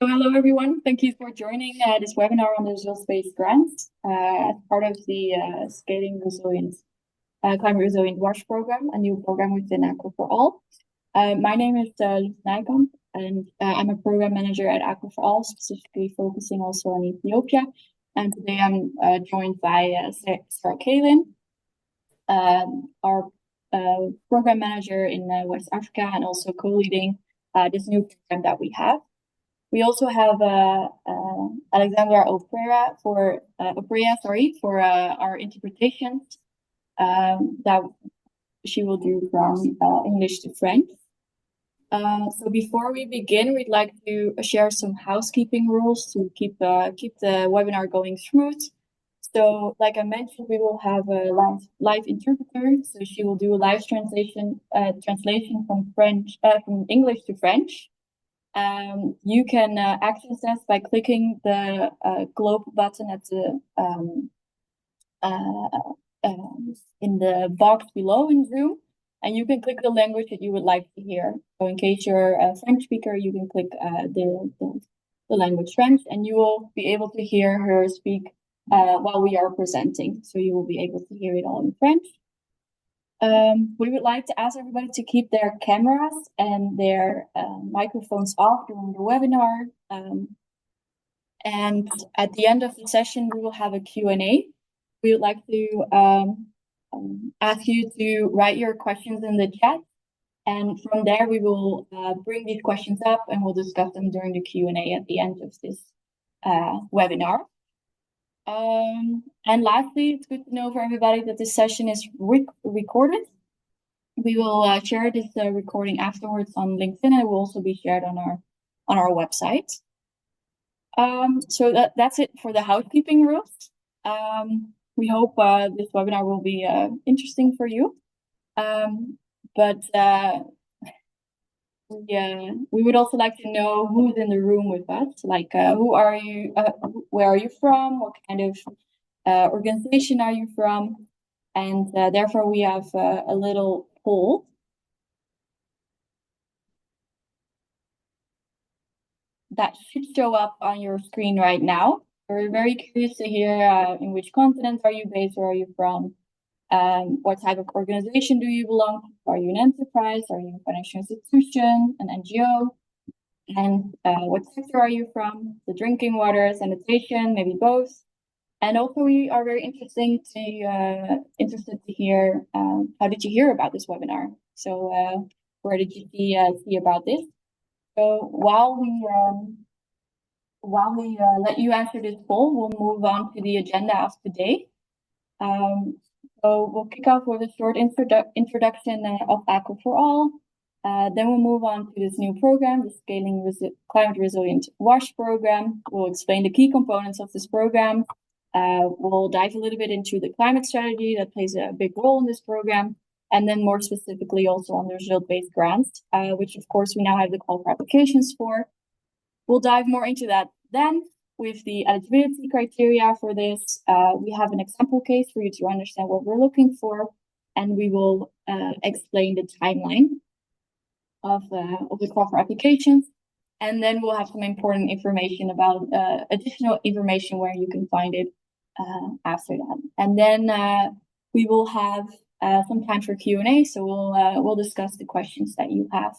So hello everyone, thank you for joining this webinar on the results-based grants as part of the Scaling Resilience Climate Resilient WASH program, a new program within Aqua for All. My name is Lies Nijkamp, and I'm a program manager at Aqua for All, specifically focusing also on Ethiopia. And today I'm joined by Sarah Kalin, our program manager in West Africa, and also co-leading this new program that we have. We also have Alexandra Oprea for our interpretations that she will do from English to French. So before we begin, we'd like to share some housekeeping rules to keep the webinar going smooth. So, like I mentioned, we will have a live interpreter. So she will do a live translation from English to French. You can access this by clicking the globe button at the in the box below in Zoom, and you can click the language that you would like to hear. So in case you're a French speaker, you can click the language French, and you will be able to hear her speak while we are presenting. So you will be able to hear it all in French. We would like to ask everybody to keep their cameras and their microphones off during the webinar. And at the end of the session, we will have a Q&A. We would like to ask you to write your questions in the chat. And from there, we will bring these questions up and we'll discuss them during the Q&A at the end of this webinar. And lastly, it's good to know for everybody that this session is recorded. We will share this recording afterwards on LinkedIn, and it will also be shared on our website. So that's it for the housekeeping rules. We hope this webinar will be interesting for you. We would also like to know who's in the room with us. Like, who are you? Where are you from? What kind of organization are you from? And therefore, we have a little poll that should show up on your screen right now. We're very curious to hear in which continent are you based, where are you from? What type of organization do you belong to? Are you an enterprise? Are you a financial institution, an NGO? And what sector are you from? The drinking water, sanitation, maybe both. And also, we are very interested to hear how did you hear about this webinar? So where did you see about this? So while we let you answer this poll, we'll move on to the agenda of today. So we'll kick off with a short introduction of Aqua for All. Then we'll move on to this new program, the Scaling Climate Resilient WASH program. We'll explain the key components of this program. We'll dive a little bit into the climate strategy that plays a big role in this program. And then more specifically also on the result-based grants, which of course we now have the call for applications for. We'll dive more into that then. With the eligibility criteria for this, we have an example case for you to understand what we're looking for, and we will explain the timeline of the call for applications, and then we'll have some important information about additional information where you can find it after that, and then we will have some time for Q&A. So we'll discuss the questions that you have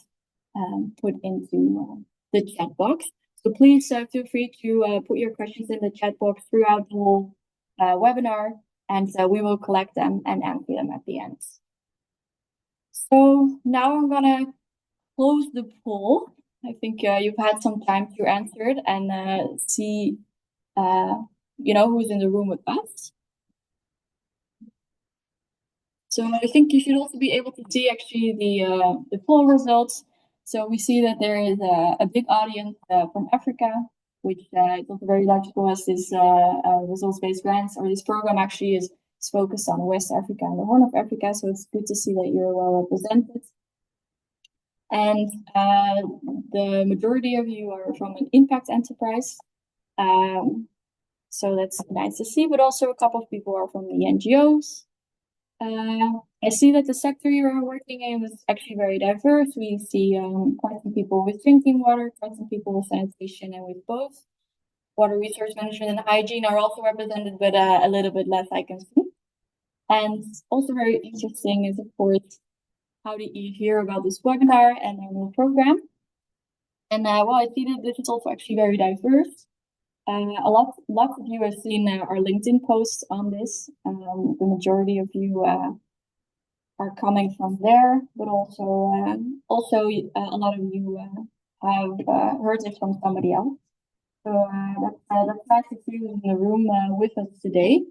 put into the chat box. So please feel free to put your questions in the chat box throughout the whole webinar, and we will collect them and answer them at the end. So now I'm gonna close the poll. I think you've had some time to answer it and see, who's in the room with us. So I think you should also be able to see actually the poll results. So we see that there is a big audience from Africa, which is also very logical as this results-based grants, or this program actually is focused on West Africa and the Horn of Africa. So it's good to see that you're well represented. And the majority of you are from an impact enterprise. So that's nice to see, but also a couple of people are from the NGOs. I see that the sector you are working in is actually very diverse. We see quite some people with drinking water, quite some people with sanitation, and with both. Water resource management and hygiene are also represented, but a little bit less I can see. And also very interesting is, of course, how did you hear about this webinar and our new program? And well, I see that this is also actually very diverse. Lots of you have seen our LinkedIn posts on this. The majority of you are coming from there, but also a lot of you have heard it from somebody else. So that's nice to see you in the room with us today.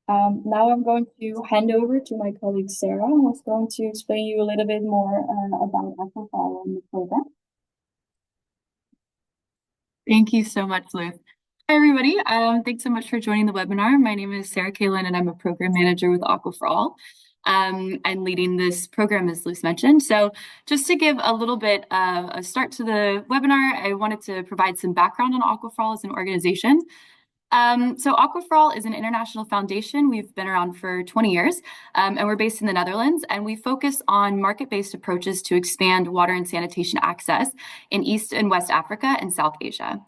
Now I'm going to hand over to my colleague Sarah, who's going to explain you a little bit more about Aquafall and the program. Thank you so much, Luz. Hi, everybody. Thanks so much for joining the webinar. My name is Sarah Kalin, and I'm a program manager with Aqua for All. I'm leading this program, as Luz mentioned. So just to give a little bit of a start to the webinar, I wanted to provide some background on Aqua for All as an organization. So Aqua for All is an international foundation. We've been around for 20 years, and we're based in the Netherlands, and we focus on market-based approaches to expand water and sanitation access in East and West Africa and South Asia.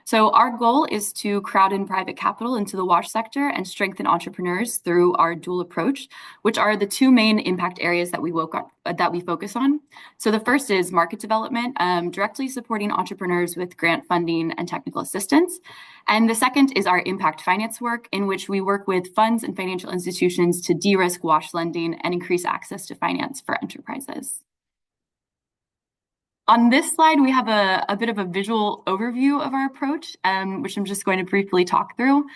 So our goal is to crowd in private capital into the wash sector and strengthen entrepreneurs through our dual approach, which are the two main impact areas that we focus on. So the first is market development, directly supporting entrepreneurs with grant funding and technical assistance. And the second is our impact finance work, in which we work with funds and financial institutions to de-risk wash lending and increase access to finance for enterprises. On this slide, we have a bit of a visual overview of our approach, which I'm just going to briefly talk through.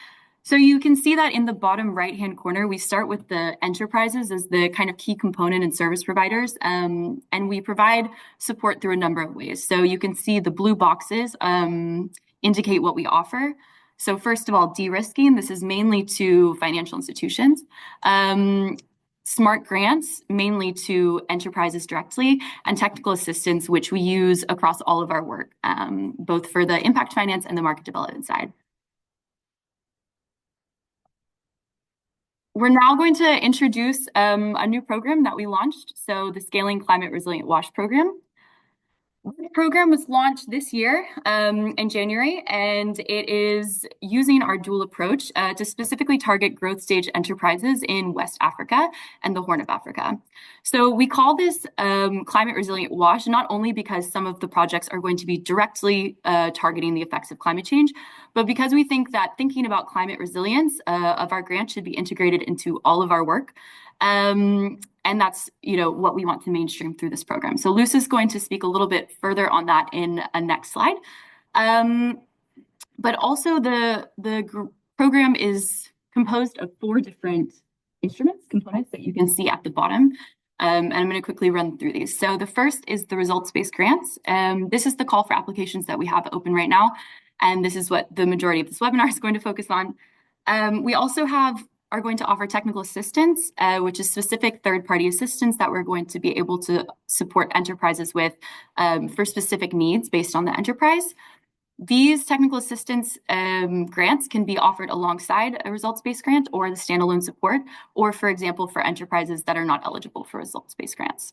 So you can see that in the bottom right-hand corner, we start with the enterprises as the kind of key component and service providers, and we provide support through a number of ways. So you can see the blue boxes indicate what we offer. So first of all, de-risking, this is mainly to financial institutions. Smart grants, mainly to enterprises directly, and technical assistance, which we use across all of our work, both for the impact finance and the market development side. We're now going to introduce a new program that we launched, so the Scaling Climate Resilient Wash program. The program was launched this year in January, and it is using our dual approach to specifically target growth stage enterprises in West Africa and the Horn of Africa. So we call this climate resilient wash, not only because some of the projects are going to be directly targeting the effects of climate change, but because we think that thinking about climate resilience of our grant should be integrated into all of our work. And that's, what we want to mainstream through this program. So Luz is going to speak a little bit further on that in a next slide. But also the program is composed of 4 different components that you can see at the bottom. And I'm going to quickly run through these. So the first is the results-based grants. This is the call for applications that we have open right now. And this is what the majority of this webinar is going to focus on. We also are going to offer technical assistance, which is specific third-party assistance that we're going to be able to support enterprises with for specific needs based on the enterprise. These technical assistance grants can be offered alongside a results-based grant or the standalone support, or for example, for enterprises that are not eligible for results-based grants.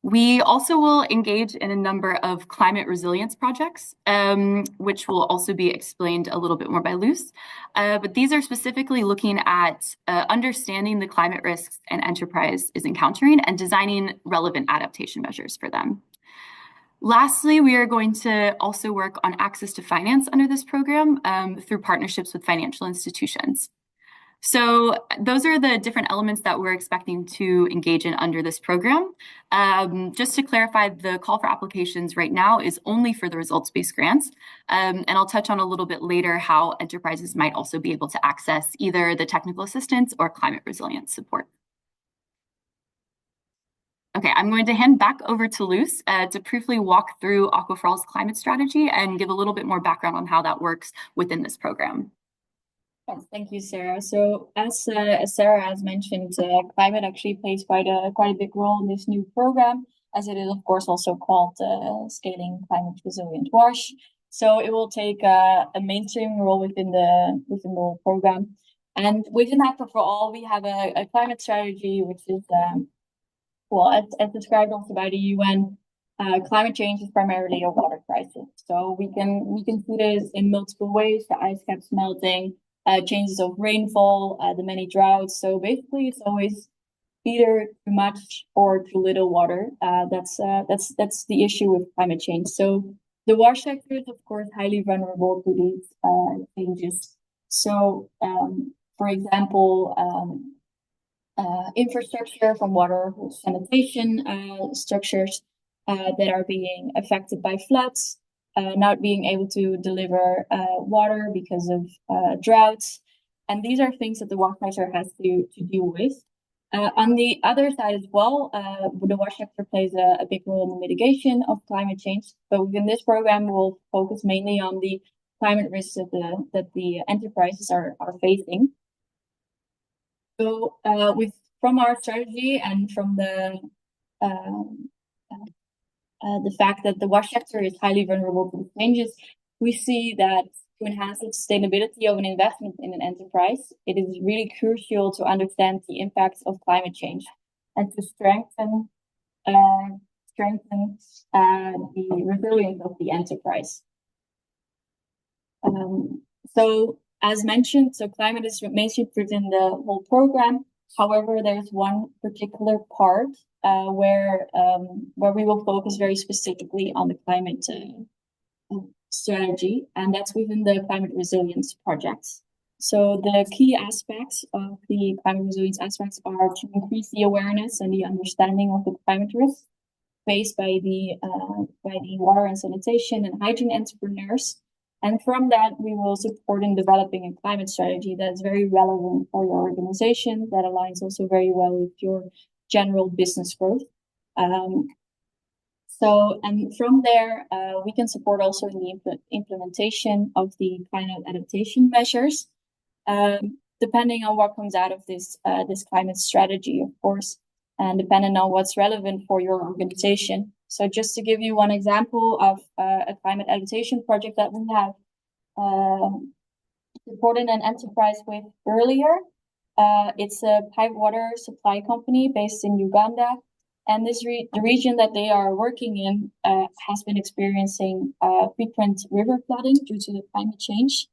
We also will engage in a number of climate resilience projects, which will also be explained a little bit more by Luz. But these are specifically looking at understanding the climate risks an enterprise is encountering and designing relevant adaptation measures for them. Lastly, we are going to also work on access to finance under this program through partnerships with financial institutions. So those are the different elements that we're expecting to engage in under this program. Just to clarify, the call for applications right now is only for the results-based grants. And I'll touch on a little bit later how enterprises might also be able to access either the technical assistance or climate resilience support. Okay, I'm going to hand back over to Luz to briefly walk through Aqua for All's climate strategy and give a little bit more background on how that works within this program. Yes, thank you, Sarah. So as Sarah has mentioned, climate actually plays quite a big role in this new program, as it is of course also called Scaling Climate Resilient Wash. So it will take a mainstream role within the whole program. And within Act for All, we have a climate strategy, which is, well, as described also by the UN, climate change is primarily a water crisis. So we can see this in multiple ways: the ice caps melting, changes of rainfall, the many droughts. So basically, it's always either too much or too little water. That's the issue with climate change. So the wash sector is, of course, highly vulnerable to these changes. So, for example, infrastructure from water sanitation structures that are being affected by floods, not being able to deliver water because of droughts. And these are things that the wash sector has to deal with. On the other side as well, the wash sector plays a big role in the mitigation of climate change. But within this program, we'll focus mainly on the climate risks that the enterprises are facing. So from our strategy and from the fact that the wash sector is highly vulnerable to changes, we see that to enhance the sustainability of an investment in an enterprise, it is really crucial to understand the impacts of climate change and to strengthen the resilience of the enterprise. So as mentioned, so climate is mainly within the whole program. However, there's one particular part where we will focus very specifically on the climate strategy, and that's within the climate resilience projects. So the key aspects of the climate resilience aspects are to increase the awareness and the understanding of the climate risks faced by the water and sanitation and hygiene entrepreneurs. And from that, we will support in developing a climate strategy that is very relevant for your organization, that aligns also very well with your general business growth. And from there, we can support also in the implementation of the climate adaptation measures, depending on what comes out of this climate strategy, of course, and depending on what's relevant for your organization. So just to give you one example of a climate adaptation project that we have supported an enterprise with earlier. It's a pipe water supply company based in Uganda. And the region that they are working in has been experiencing frequent river flooding due to the climate change.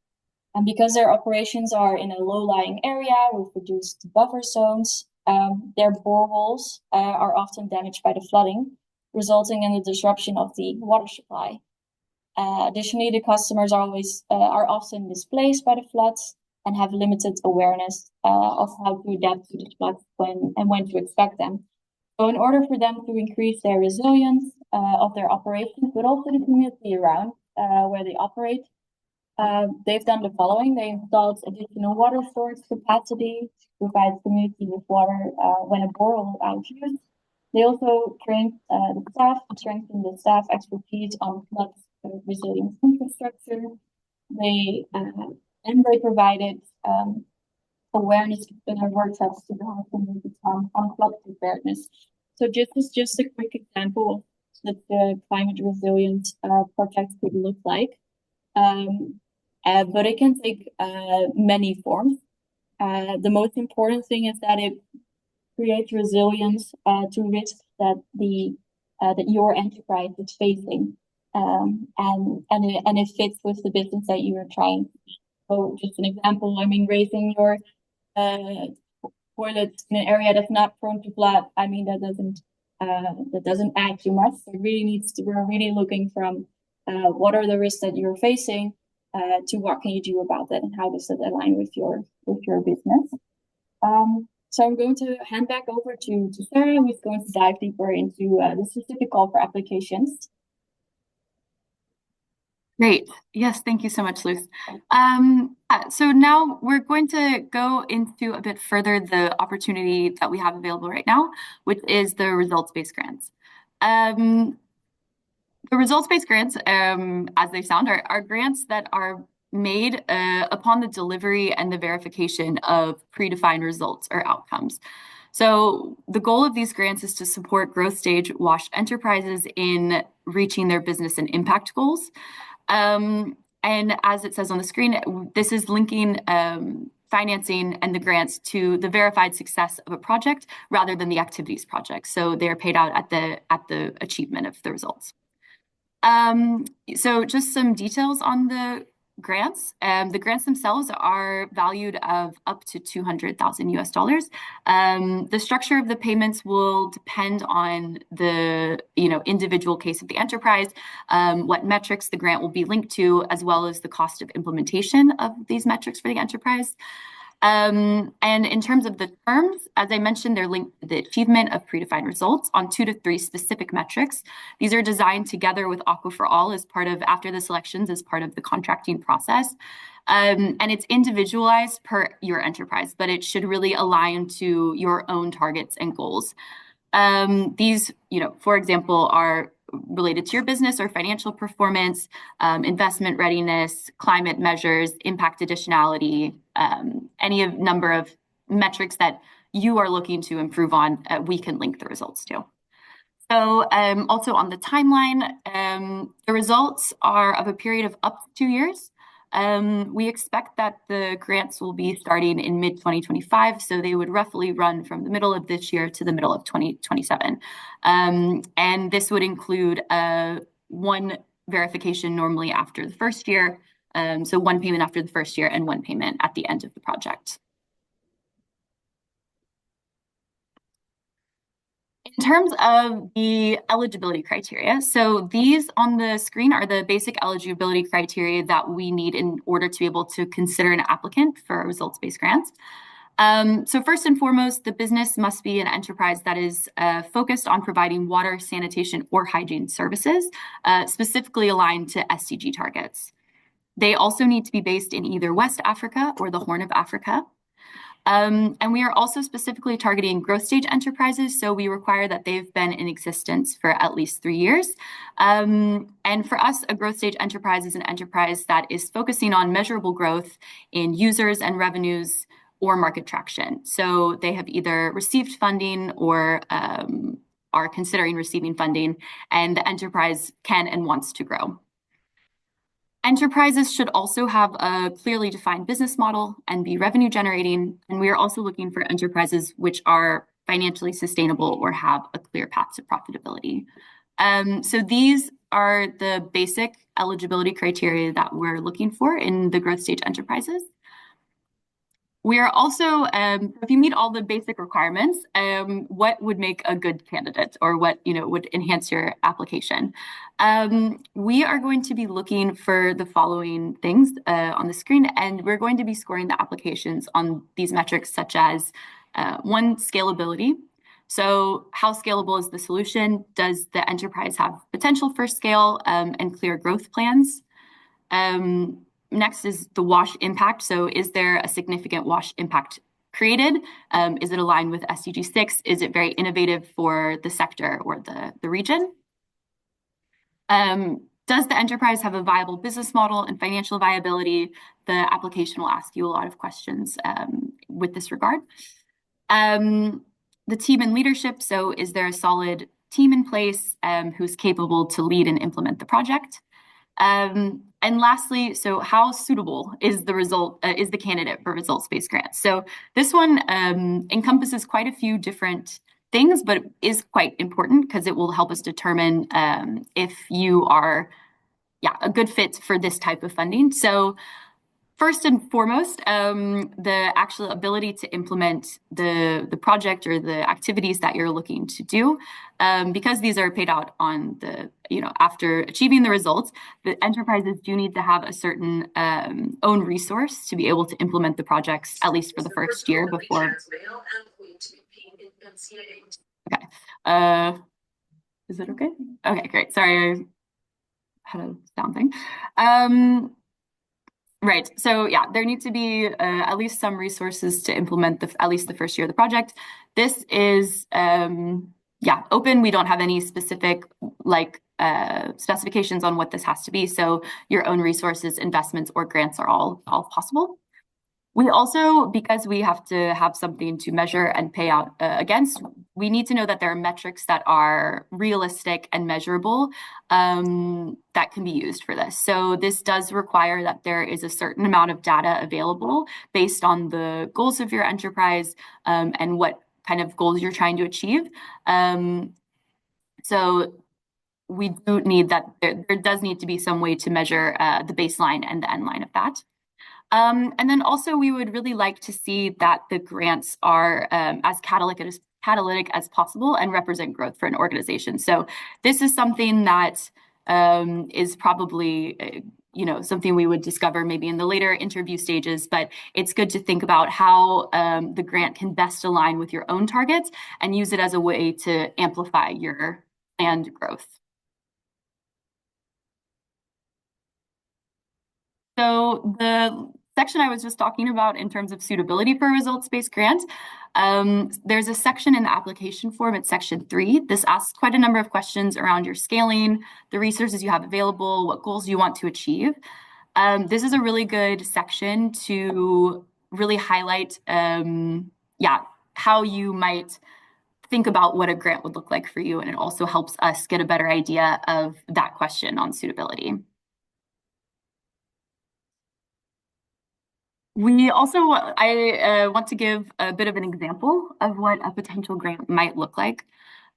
And because their operations are in a low-lying area with reduced buffer zones, their boreholes are often damaged by the flooding, resulting in the disruption of the water supply. Additionally, the customers are often displaced by the floods and have limited awareness of how to adapt to the floods when to expect them. So in order for them to increase their resilience of their operations, but also the community around where they operate, they've done the following. They installed additional water storage capacity to provide community with water when a borehole is out of use. They also trained the staff to strengthen the staff expertise on flood resilience infrastructure. They provided awareness workshops to the whole community on flood preparedness. So just a quick example of what the climate resilience project could look like. But it can take many forms. The most important thing is that it creates resilience to risks that that your enterprise is facing, and it fits with the business that you are trying. So just an example, I mean, raising your toilets in an area that's not prone to flood. I mean, that doesn't add too much. So it really we're really looking from what are the risks that you're facing to what can you do about that and how does that align with your business. So I'm going to hand back over to Sarah, who's going to dive deeper into the specific call for applications. Great. Yes, thank you so much, Luz. So now we're going to go into a bit further the opportunity that we have available right now, which is the results-based grants. The results-based grants, as they sound, are grants that are made upon the delivery and the verification of predefined results or outcomes. So the goal of these grants is to support growth stage WASH enterprises in reaching their business and impact goals. And as it says on the screen, this is linking financing and the grants to the verified success of a project rather than the activities project. So they're paid out at the achievement of the results. So just some details on the grants. The grants themselves are valued of up to $200,000 US. The structure of the payments will depend on the individual case of the enterprise, what metrics the grant will be linked to, as well as the cost of implementation of these metrics for the enterprise. And in terms of the terms, as I mentioned, they're linked to the achievement of predefined results on 2 to 3 specific metrics. These are designed together with Aqua for All as part of, after the selections, as part of the contracting process. And it's individualized per your enterprise, but it should really align to your own targets and goals. These, for example, are related to your business or financial performance, investment readiness, climate measures, impact additionality, any of number of metrics that you are looking to improve on, we can link the results to. So also on the timeline, the results are of a period of up to 2 years. We expect that the grants will be starting in mid-2025, so they would roughly run from the middle of this year to the middle of 2027. And this would include one verification normally after the first year, so one payment after the first year and one payment at the end of the project. In terms of the eligibility criteria, so these on the screen are the basic eligibility criteria that we need in order to be able to consider an applicant for a results-based grant. So first and foremost, the business must be an enterprise that is focused on providing water, sanitation, or hygiene services, specifically aligned to SDG targets. They also need to be based in either West Africa or the Horn of Africa. And we are also specifically targeting growth stage enterprises, so we require that they've been in existence for at least 3 years. And for us, a growth stage enterprise is an enterprise that is focusing on measurable growth in users and revenues or market traction. So they have either received funding or are considering receiving funding, and the enterprise can and wants to grow. Enterprises should also have a clearly defined business model and be revenue generating. And we are also looking for enterprises which are financially sustainable or have a clear path to profitability. So these are the basic eligibility criteria that we're looking for in the growth stage enterprises. We are also, if you meet all the basic requirements, what would make a good candidate or what would enhance your application? We are going to be looking for the following things on the screen, and we're going to be scoring the applications on these metrics such as one, scalability. So how scalable is the solution? Does the enterprise have potential for scale and clear growth plans? Next is the WASH impact. So is there a significant WASH impact created? Is it aligned with SDG 6? Is it very innovative for the sector or the region? Does the enterprise have a viable business model and financial viability? The application will ask you a lot of questions with this regard. The team and leadership. So is there a solid team in place who's capable to lead and implement the project? And lastly, so how suitable is the candidate for results-based grants? So this one encompasses quite a few different things, but it is quite important because it will help us determine if you are, a good fit for this type of funding. So first and foremost, the actual ability to implement the project or the activities that you're looking to do, because these are paid out on the, after achieving the results, the enterprises do need to have a certain own resource to be able to implement the projects, at least for the first year before. Okay. Is it okay? Okay, great. Sorry, I had a sound thing. Right. So there need to be at least some resources to implement at least the first year of the project. This is open. We don't have any specific specifications on what this has to be. So your own resources, investments, or grants are all possible. We also, because we have to have something to measure and pay out against, we need to know that there are metrics that are realistic and measurable that can be used for this. So this does require that there is a certain amount of data available based on the goals of your enterprise and what kind of goals you're trying to achieve. So we do need that, there does need to be some way to measure the baseline and the end line of that. And then also we would really like to see that the grants are as catalytic as possible and represent growth for an organization. So this is something that is probably something we would discover maybe in the later interview stages, but it's good to think about how the grant can best align with your own targets and use it as a way to amplify your planned growth. So the section I was just talking about in terms of suitability for a results-based grant, there's a section in the application form, it's section 3. This asks quite a number of questions around your scaling, the resources you have available, what goals you want to achieve. This is a really good section to really highlight, how you might think about what a grant would look like for you, and it also helps us get a better idea of that question on suitability. I want to give a bit of an example of what a potential grant might look like.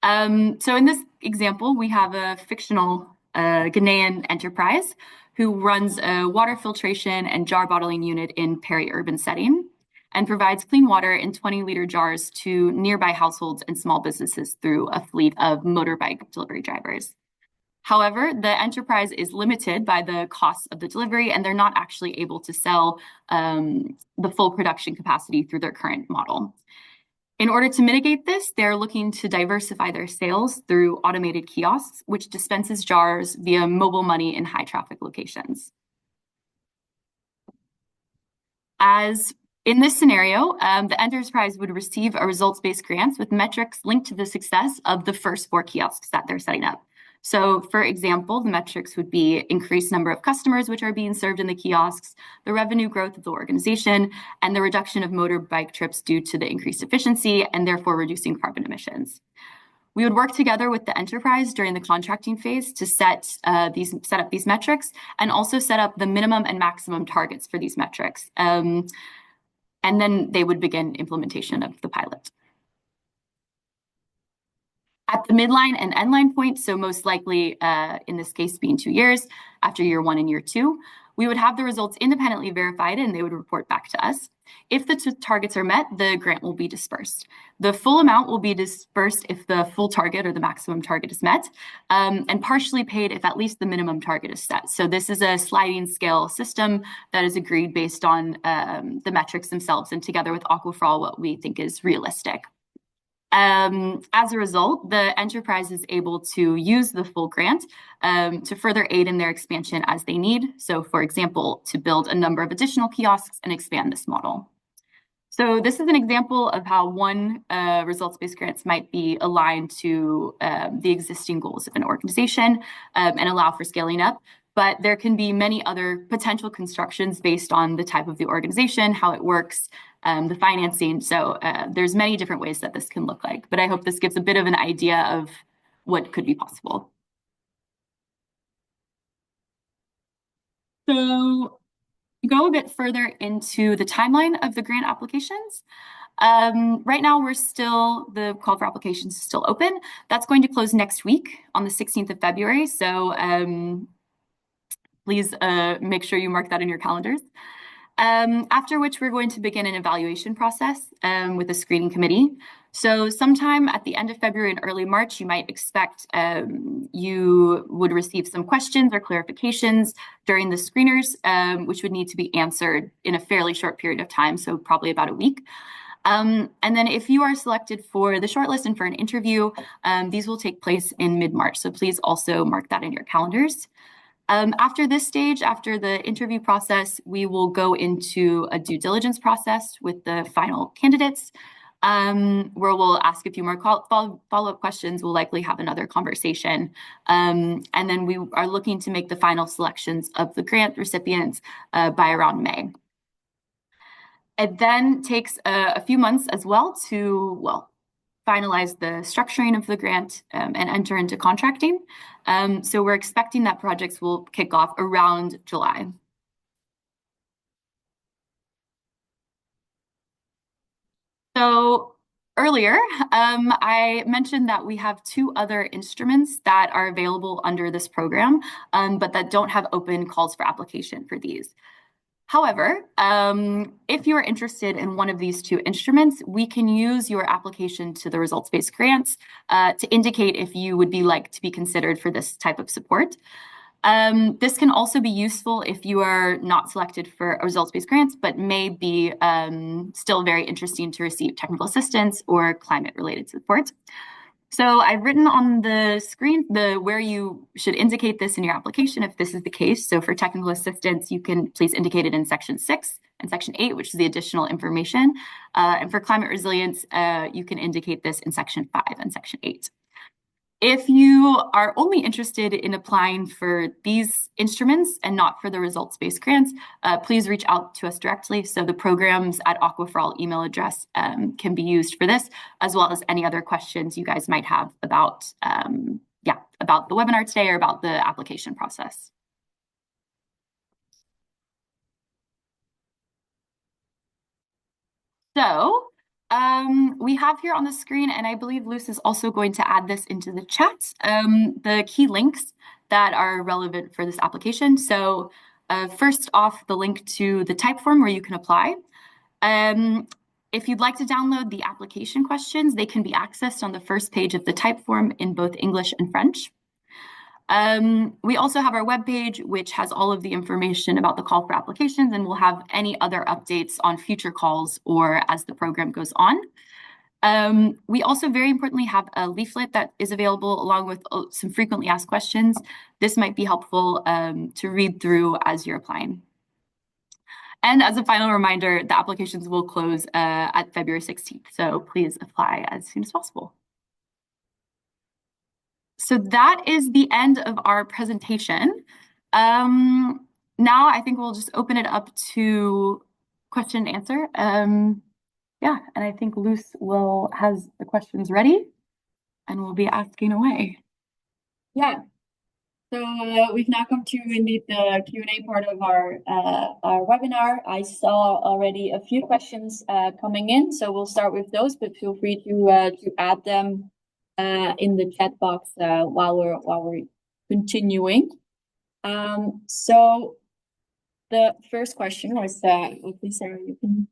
So in this example, we have a fictional Ghanaian enterprise who runs a water filtration and jar bottling unit in peri-urban setting and provides clean water in 20-liter jars to nearby households and small businesses through a fleet of motorbike delivery drivers. However, the enterprise is limited by the cost of the delivery, and they're not actually able to sell the full production capacity through their current model. In order to mitigate this, they're looking to diversify their sales through automated kiosks, which dispenses jars via mobile money in high traffic locations. As in this scenario, the enterprise would receive a results-based grant with metrics linked to the success of the first 4 kiosks that they're setting up. So for example, the metrics would be increased number of customers which are being served in the kiosks, the revenue growth of the organization, and the reduction of motorbike trips due to the increased efficiency and therefore reducing carbon emissions. We would work together with the enterprise during the contracting phase to set up these metrics and also set up the minimum and maximum targets for these metrics. And then they would begin implementation of the pilot. At the midline and endline point, so most likely in this case being 2 years, after year 1 and year 2, we would have the results independently verified and they would report back to us. If the targets are met, the grant will be dispersed. The full amount will be dispersed if the full target or the maximum target is met, and partially paid if at least the minimum target is set. So this is a sliding scale system that is agreed based on the metrics themselves and together with Aqua for All what we think is realistic. As a result, the enterprise is able to use the full grant to further aid in their expansion as they need. So for example, to build a number of additional kiosks and expand this model. So this is an example of how one results-based grants might be aligned to the existing goals of an organization and allow for scaling up. But there can be many other potential constructions based on the type of the organization, how it works, the financing. So there's many different ways that this can look like, but I hope this gives a bit of an idea of what could be possible. So to go a bit further into the timeline of the grant applications. Right now, the call for applications is still open. That's going to close next week on the 16th of February. So please make sure you mark that in your calendars. After which we're going to begin an evaluation process with a screening committee. So sometime at the end of February and early March, you might expect you would receive some questions or clarifications during the screeners, which would need to be answered in a fairly short period of time, so probably about a week. And then if you are selected for the shortlist and for an interview, these will take place in mid-March. So please also mark that in your calendars. After this stage, after the interview process, we will go into a due diligence process with the final candidates, where we'll ask a few more follow-up questions. We'll likely have another conversation. And then we are looking to make the final selections of the grant recipients by around May. It then takes a few months as well to, well, finalize the structuring of the grant and enter into contracting. So we're expecting that projects will kick off around July. So earlier, I mentioned that we have two other instruments that are available under this program, but that don't have open calls for application for these. However, if you're interested in one of these two instruments, we can use your application to the results-based grants to indicate if you would like to be considered for this type of support. This can also be useful if you are not selected for a results-based grants, but may be still very interesting to receive technical assistance or climate-related support. So I've written on the screen where you should indicate this in your application if this is the case. So for technical assistance, you can please indicate it in section 6 and section 8, which is the additional information. And for climate resilience, you can indicate this in section 5 and section 8. If you are only interested in applying for these instruments and not for the results-based grants, please reach out to us directly. So the programs at Aqua for All email address can be used for this, as well as any other questions you guys might have about, about the webinar today or about the application process. So we have here on the screen, and I believe Luce is also going to add this into the chat, the key links that are relevant for this application. So first off, the link to the type form where you can apply. If you'd like to download the application questions, they can be accessed on the first page of the type form in both English and French. We also have our webpage, which has all of the information about the call for applications, and we'll have any other updates on future calls or as the program goes on. We also very importantly have a leaflet that is available along with some frequently asked questions. This might be helpful to read through as you're applying. And as a final reminder, the applications will close at February 16th, so please apply as soon as possible. So that is the end of our presentation. Now I think we'll just open it up to question and answer. Yeah, and I think Luce has the questions ready and we'll be asking away. Yeah. So we've now come to indeed the Q&A part of our webinar. I saw already a few questions coming in, so we'll start with those, but feel free to add them in the chat box while we're continuing. So the first question was, please, Sarah, you can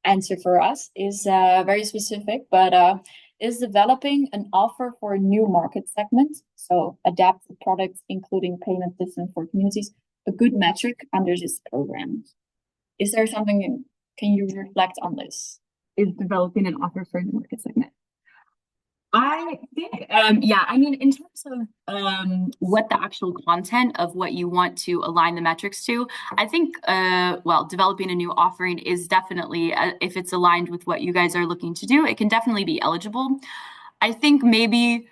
answer for us, is very specific, but is developing an offer for a new market segment, so adapted products, including payment systems for communities, a good metric under this program? Is there something, can you reflect on this? Is developing an offer for a new market segment? I think, yeah, I mean, in terms of what the actual content of what you want to align the metrics to, I think, well, developing a new offering is definitely, if it's aligned with what you guys are looking to do, it can definitely be eligible. I think maybe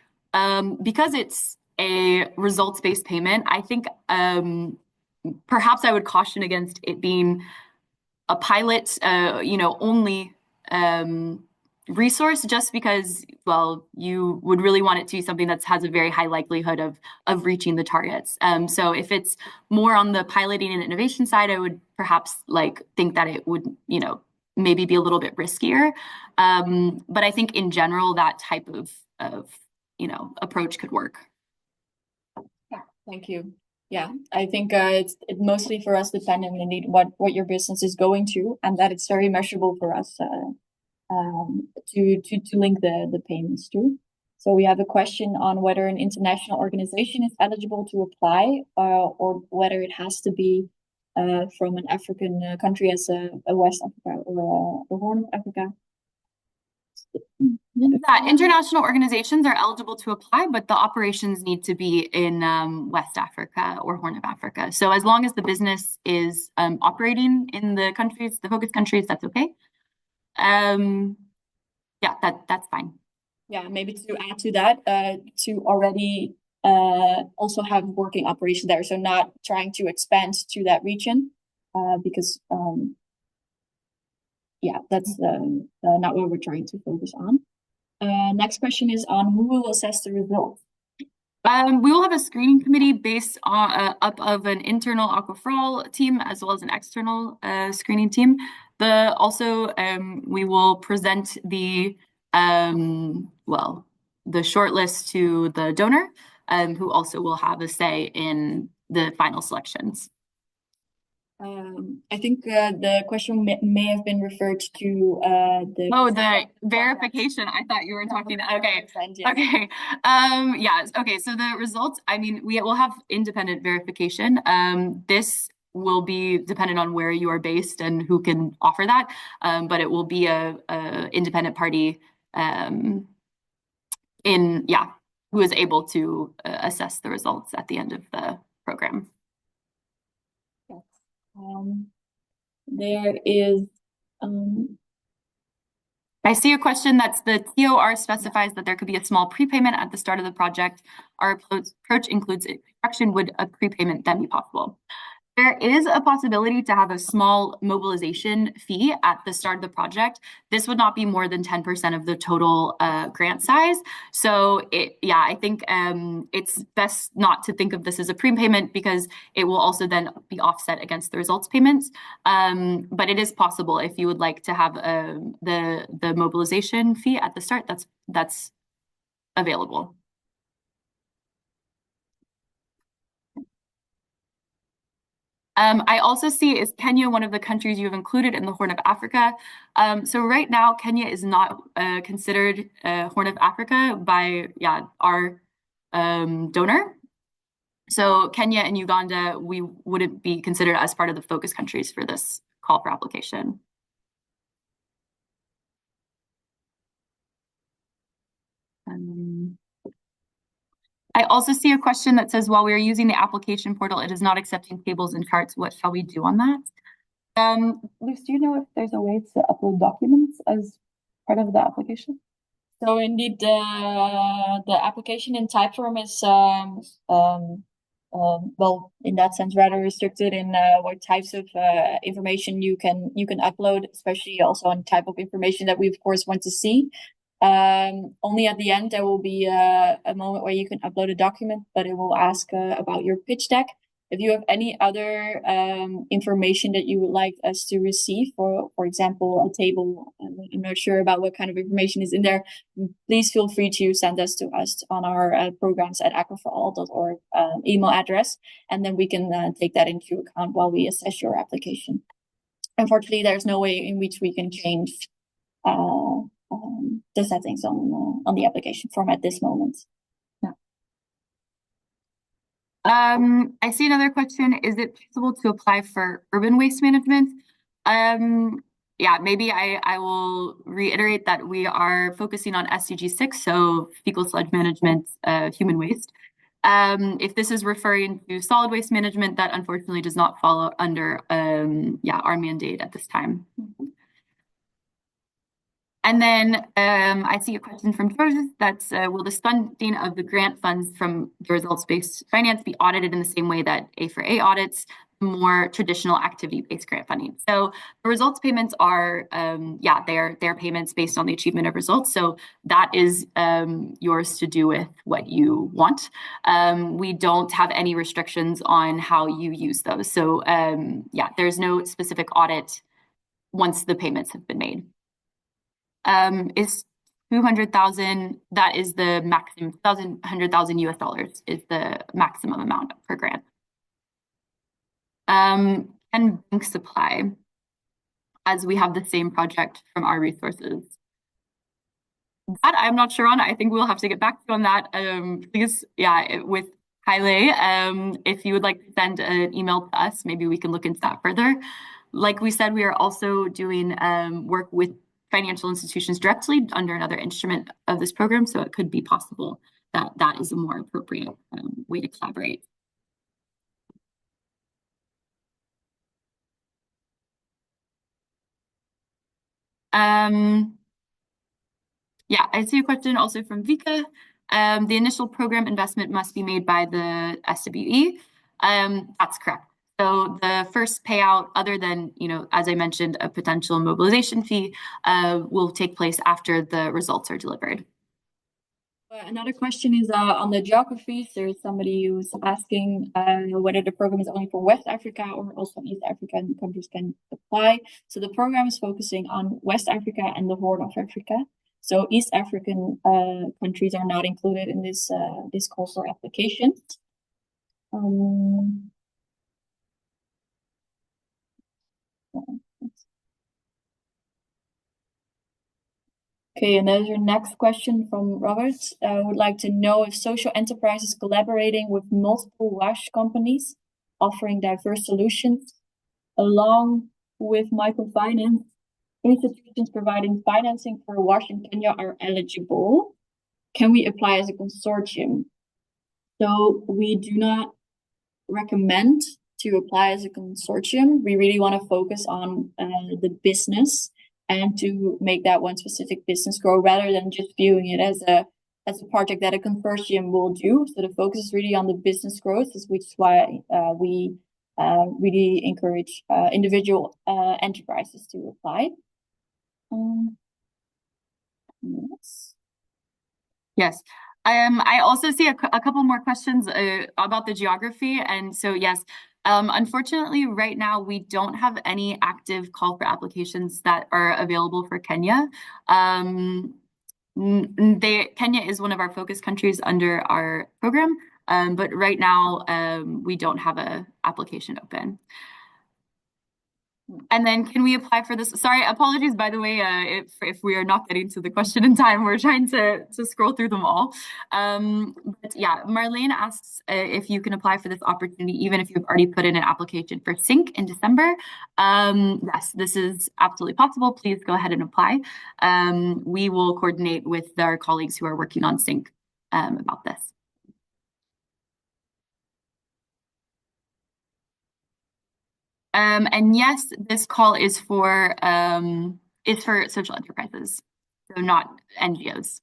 because it's a results-based payment, I think perhaps I would caution against it being a pilot, only resource, just because, well, you would really want it to be something that has a very high likelihood of reaching the targets. So if it's more on the piloting and innovation side, I would perhaps think that it would, maybe be a little bit riskier. But I think in general, that type of approach could work. Yeah, thank you. Yeah, I think it's mostly for us dependent indeed what your business is going to, and that it's very measurable for us to link the payments to. So we have a question on whether an international organization is eligible to apply, or whether it has to be from an African country as a West Africa or a Horn of Africa. Yeah, international organizations are eligible to apply, but the operations need to be in West Africa or Horn of Africa. So as long as the business is operating in the countries, the focus countries, that's okay. Yeah, that's fine. Yeah, maybe to add to that, to already also have working operation there, so not trying to expand to that region, because yeah, that's not what we're trying to focus on. Next question is on who will assess the results. We will have a screening committee based on up of an internal Aqua for All team as well as an external screening team. We will present the shortlist to the donor, who also will have a say in the final selections. I think the question may have been referred to the verification. I thought you were talking. Okay. Yeah. Okay. Yeah. Okay. So the results, I mean, we will have independent verification. This will be dependent on where you are based and who can offer that. But it will be a independent party who is able to assess the results at the end of the program. Yes. There is I see a question that's the TOR specifies that there could be a small prepayment at the start of the project. Our approach includes construction. Would a prepayment then be possible? There is a possibility to have a small mobilization fee at the start of the project. This would not be more than 10% of the total grant size. So I think it's best not to think of this as a prepayment because it will also then be offset against the results payments. But it is possible if you would like to have the mobilization fee at the start, that's available. I also see, is Kenya one of the countries you have included in the Horn of Africa? So right now, Kenya is not considered Horn of Africa by our donor. So Kenya and Uganda, we wouldn't be considered as part of the focus countries for this call for application. I also see a question that says, while we are using the application portal, it is not accepting tables and charts. What shall we do on that? Luce, do you know if there's a way to upload documents as part of the application? So indeed, the application in Typeform is well, in that sense, rather restricted in what types of information you can upload, especially also on type of information that we of course want to see. Only at the end there will be a moment where you can upload a document, but it will ask about your pitch deck. If you have any other information that you would like us to receive, for example, a table, I'm not sure about what kind of information is in there, please feel free to send us to us on our programs@aquaforall.org email address, and then we can take that into account while we assess your application. Unfortunately, there's no way in which we can change the settings on the application form at this moment. I see another question. Is it possible to apply for urban waste management? Maybe I will reiterate that we are focusing on SDG 6, so fecal sludge management, human waste. If this is referring to solid waste management, that unfortunately does not fall under our mandate at this time. And then I see a question from George that's, will the funding of the grant funds from the results-based finance be audited in the same way that A4A audits more traditional activity-based grant funding? So the results payments are, they're payments based on the achievement of results. So that is yours to do with what you want. We don't have any restrictions on how you use those. So there's no specific audit once the payments have been made. Is 200,000, that is the maximum, $100,000 is the maximum amount per grant. And bank supply, as we have the same project from our resources. That I'm not sure on. I think we'll have to get back to you on that. Please, with Haile, if you would like to send an email to us, maybe we can look into that further. Like we said, we are also doing work with financial institutions directly under another instrument of this program, so it could be possible that that is a more appropriate way to collaborate. I see a question also from Vika. The initial program investment must be made by the SWE. That's correct. So the first payout, other than, as I mentioned, a potential mobilization fee, will take place after the results are delivered. Another question is on the geographies. There's somebody who's asking whether the program is only for West Africa or also East African countries can apply. So the program is focusing on West Africa and the Horn of Africa. So East African countries are not included in this call for applications. Okay, and there's your next question from Robert. Would like to know if social enterprise is collaborating with multiple WASH companies offering diverse solutions, along with microfinance institutions providing financing for WASH in Kenya are eligible. Can we apply as a consortium? So we do not recommend to apply as a consortium. We really want to focus on the business and to make that one specific business grow rather than just viewing it as a project that a consortium will do. So the focus is really on the business growth, which is why we really encourage individual enterprises to apply. Yes. Yes. I also see a couple more questions about the geography. And so, yes, unfortunately, right now, we don't have any active call for applications that are available for Kenya. Kenya is one of our focus countries under our program, but right now, we don't have an application open. And then can we apply for this? Sorry, apologies, by the way, if we are not getting to the question in time, we're trying to scroll through them all. But yeah, Marlene asks if you can apply for this opportunity, even if you've already put in an application for SYNC in December. Yes, this is absolutely possible. Please go ahead and apply. We will coordinate with our colleagues who are working on SYNC about this. And yes, this call is for social enterprises, so not NGOs.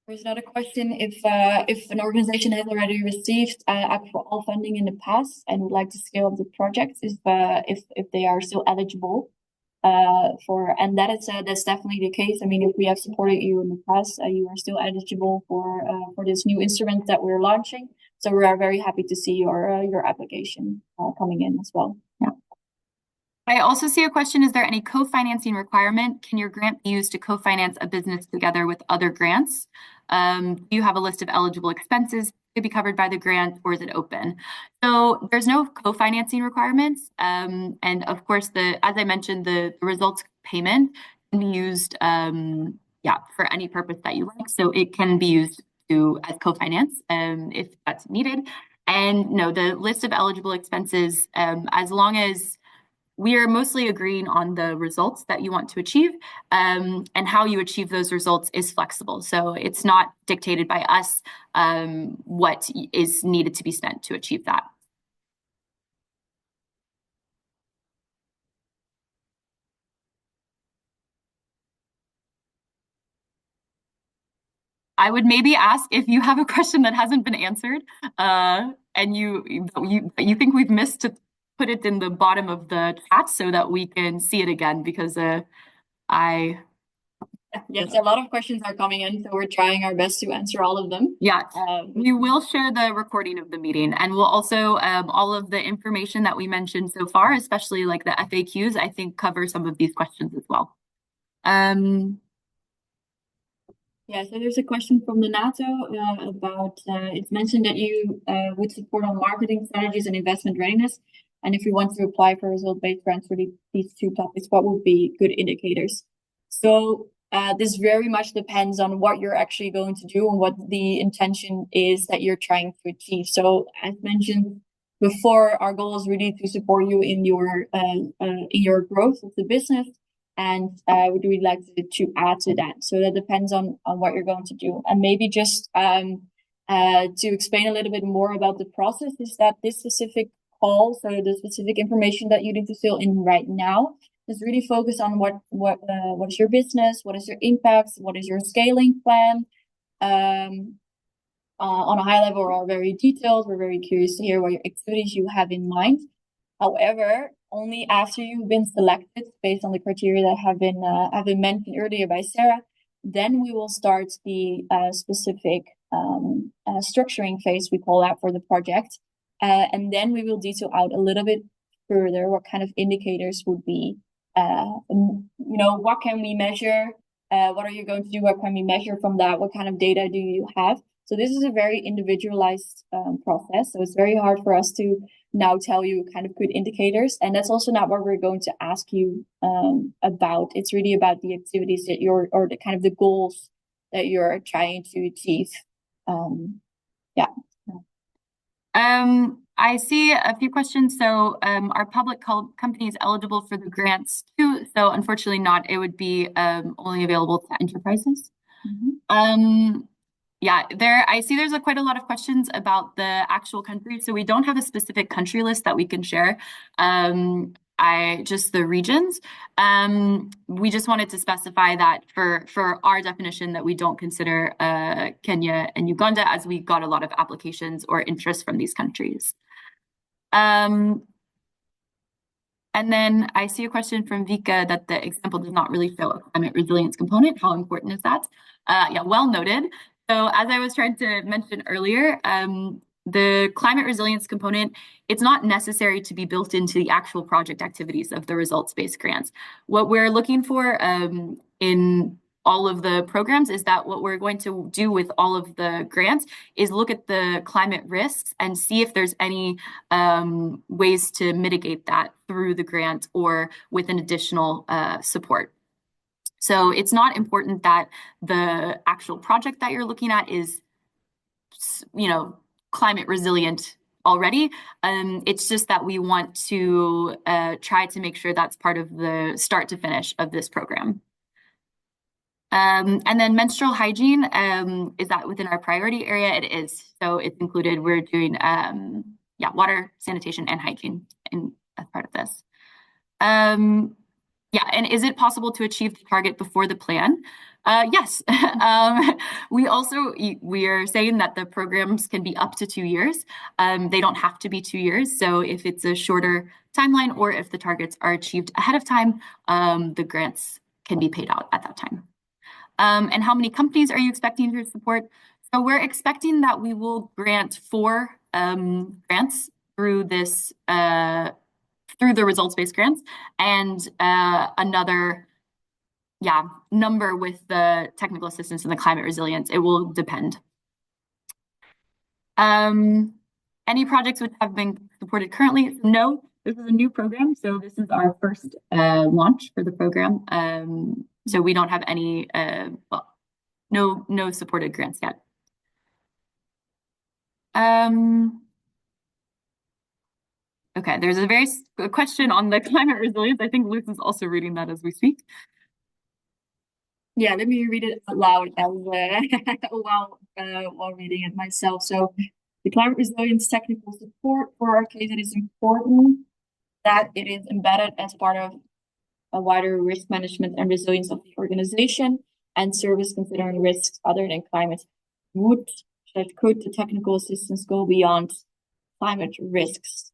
There's another question: if an organization has already received Act for All funding in the past and would like to scale up the project, if they are still eligible and that's definitely the case. I mean, if we have supported you in the past, you are still eligible for this new instrument that we're launching. So we are very happy to see your application coming in as well. Yeah. I also see a question: is there any co-financing requirement? Can your grant be used to co-finance a business together with other grants? Do you have a list of eligible expenses to be covered by the grant, or is it open? So there's no co-financing requirements. And of course, as I mentioned, the results payment can be used for any purpose that you like. So it can be used as co-finance if that's needed. And no, the list of eligible expenses, as long as we are mostly agreeing on the results that you want to achieve, and how you achieve those results is flexible. So it's not dictated by us what is needed to be spent to achieve that. I would maybe ask if you have a question that hasn't been answered, and you think we've missed to put it in the bottom of the chat so that we can see it again, because Yes, a lot of questions are coming in, so we're trying our best to answer all of them. Yeah, we will share the recording of the meeting, and we'll also all of the information that we mentioned so far, especially like the FAQs, I think cover some of these questions as well. Yeah, so there's a question from the NATO about it's mentioned that you would support on marketing strategies and investment readiness. And if you want to apply for result-based grants for these two topics, what would be good indicators? So this very much depends on what you're actually going to do and what the intention is that you're trying to achieve. So as mentioned before, our goal is really to support you in your growth of the business. And would really like to add to that. So that depends on what you're going to do. And maybe just to explain a little bit more about the process is that this specific call, so the specific information that you need to fill in right now, is really focused on what is your business, what is your impact, what is your scaling plan, on a high level are very detailed. We're very curious to hear what activities you have in mind. However, only after you've been selected based on the criteria that have been mentioned earlier by Sarah, then we will start the specific structuring phase, we call that, for the project. And then we will detail out a little bit further what kind of indicators would be, what can we measure? What are you going to do? What can we measure from that? What kind of data do you have? So this is a very individualized process. So it's very hard for us to now tell you kind of good indicators. And that's also not what we're going to ask you about. It's really about the activities that or the kind of the goals that you're trying to achieve. Yeah. I see a few questions. So are public companies eligible for the grants too? So unfortunately not. It would be only available to enterprises. Yeah, I see there's quite a lot of questions about the actual country. So we don't have a specific country list that we can share. Just the regions. We just wanted to specify that for our definition that we don't consider Kenya and Uganda, as we got a lot of applications or interest from these countries. And then I see a question from Vika that the example does not really show a climate resilience component. How important is that? Yeah, well noted. So as I was trying to mention earlier, the climate resilience component, it's not necessary to be built into the actual project activities of the results-based grants. What we're looking for in all of the programs is that what we're going to do with all of the grants is look at the climate risks and see if there's any ways to mitigate that through the grant or with an additional support. So it's not important that the actual project that you're looking at is, climate resilient already. It's just that we want to try to make sure that's part of the start to finish of this program. And then menstrual hygiene, is that within our priority area? It is. So it's included. We're doing water, sanitation, and hygiene as part of this. Yeah, and is it possible to achieve the target before the plan? Yes. We are saying that the programs can be up to 2 years. They don't have to be 2 years. So if it's a shorter timeline or if the targets are achieved ahead of time, the grants can be paid out at that time. And how many companies are you expecting to support? So we're expecting that we will grant 4 grants through this through the results-based grants, and another number with the technical assistance and the climate resilience. It will depend. Any projects which have been supported currently? No, this is a new program, so this is our first launch for the program. So we don't have any, no supported grants yet. Okay, there's a question on the climate resilience. I think Luke is also reading that as we speak. Yeah, let me read it out loud while reading it myself. So the climate resilience technical support for our case, it is important that it is embedded as part of a wider risk management and resilience of the organization and service considering risks other than climate. Could the technical assistance go beyond climate risks?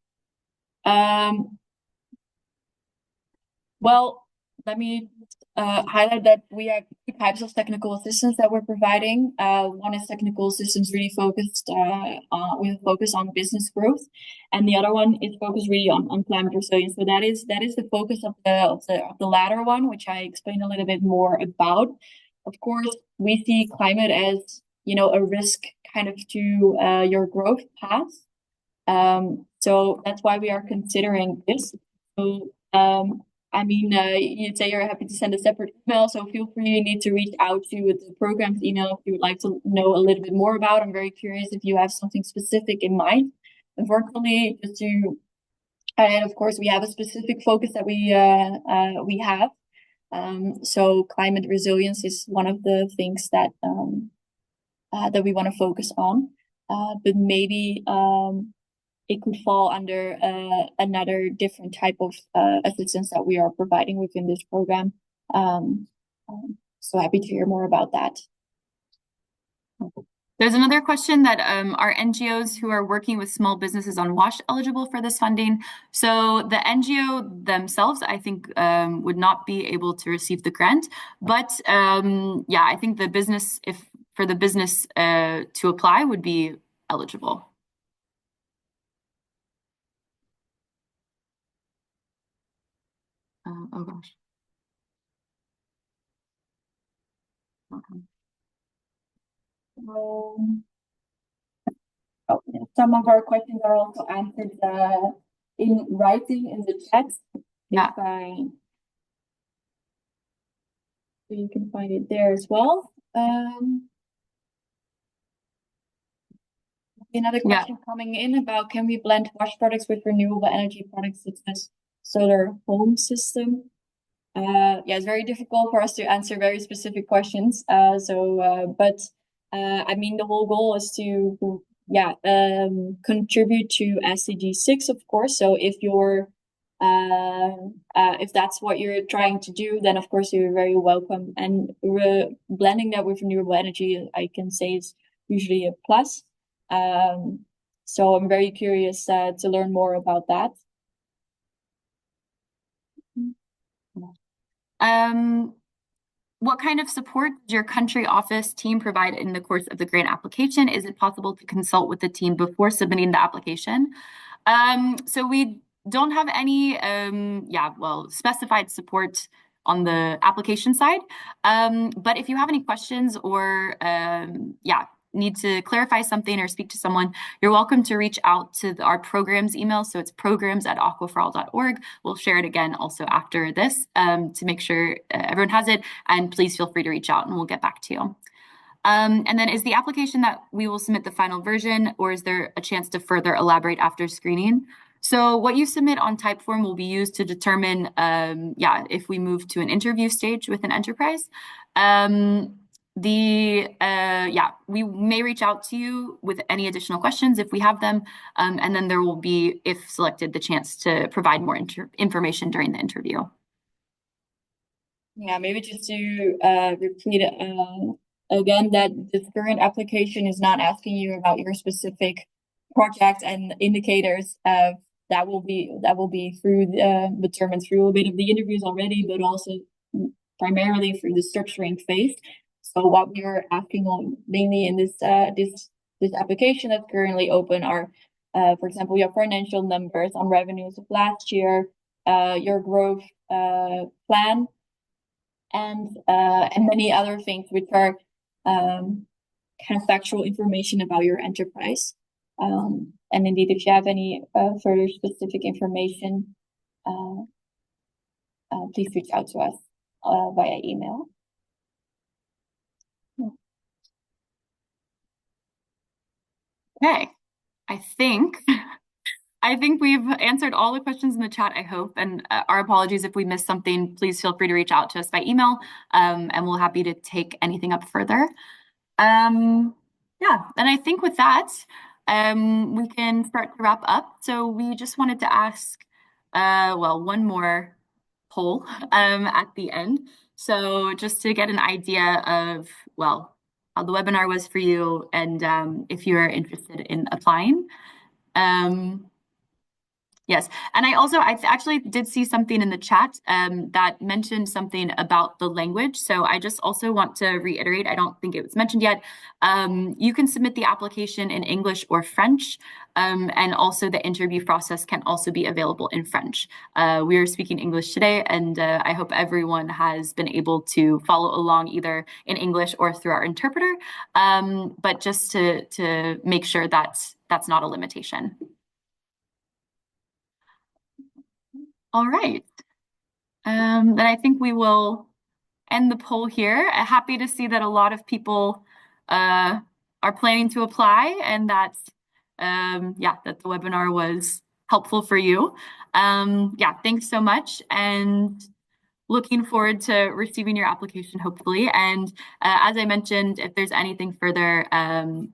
Well, let me highlight that we have 2 types of technical assistance that we're providing. One is technical assistance really focused with a focus on business growth, and the other one is focused really on climate resilience. So that is the focus of the latter one, which I explained a little bit more about. Of course, we see climate as a risk kind of to your growth path. So that's why we are considering this. So you'd say you're happy to send a separate email, so feel free. You need to reach out to the program's email if you would like to know a little bit more about. I'm very curious if you have something specific in mind. Unfortunately, and of course, we have a specific focus that we have. So climate resilience is one of the things that that we want to focus on, but maybe it could fall under another different type of assistance that we are providing within this program. So happy to hear more about that. There's another question that are NGOs who are working with small businesses on WASH eligible for this funding? So the NGO themselves, I think, would not be able to receive the grant. But yeah, I think the business, if for the business to apply, would be eligible. Oh gosh. Okay. Um, oh, yeah, some of our questions are also answered in writing in the chat. Yeah. So you can find it there as well. Another question coming in about, can we blend wash products with renewable energy products such as solar home system? Yeah, it's very difficult for us to answer very specific questions. But I mean, the whole goal is to contribute to SDG 6, of course. So if that's what you're trying to do, then of course you're very welcome. And blending that with renewable energy, I can say, is usually a plus. So I'm very curious to learn more about that. What kind of support does your country office team provide in the course of the grant application? Is it possible to consult with the team before submitting the application? So we don't have any, specified support on the application side. But if you have any questions or, need to clarify something or speak to someone, you're welcome to reach out to our programs email. So it's programs@aquaforall.org. We'll share it again also after this to make sure everyone has it. And please feel free to reach out and we'll get back to you. And then is the application that we will submit the final version, or is there a chance to further elaborate after screening? So what you submit on Typeform will be used to determine, if we move to an interview stage with an enterprise. We may reach out to you with any additional questions if we have them, and then there will be, if selected, the chance to provide more information during the interview. Yeah, maybe just to repeat again that this current application is not asking you about your specific project and indicators. That will be determined through a bit of the interviews already, but also primarily through the structuring phase. So what we are asking on mainly in this application that's currently open are, for example, your financial numbers on revenues of last year, your growth plan, and many other things which are kind of factual information about your enterprise. And indeed, if you have any further specific information, please reach out to us via email. Okay, I think we've answered all the questions in the chat, I hope, and our apologies if we missed something. Please feel free to reach out to us by email, and we're happy to take anything up further. And I think with that, we can start to wrap up. So we just wanted to ask, one more poll at the end. So just to get an idea of, how the webinar was for you and if you're interested in applying. Yes, and I actually did see something in the chat that mentioned something about the language. So I just also want to reiterate, I don't think it was mentioned yet. You can submit the application in English or French, and also the interview process can also be available in French. We are speaking English today, and I hope everyone has been able to follow along either in English or through our interpreter, but just to make sure that's not a limitation. All right. Then I think we will end the poll here. Happy to see that a lot of people are planning to apply and that the webinar was helpful for you. Thanks so much, and looking forward to receiving your application, hopefully. And as I mentioned, if there's anything further,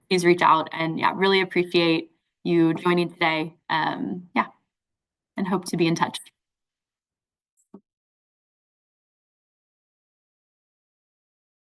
please reach out, and really appreciate you joining today. And hope to be in touch.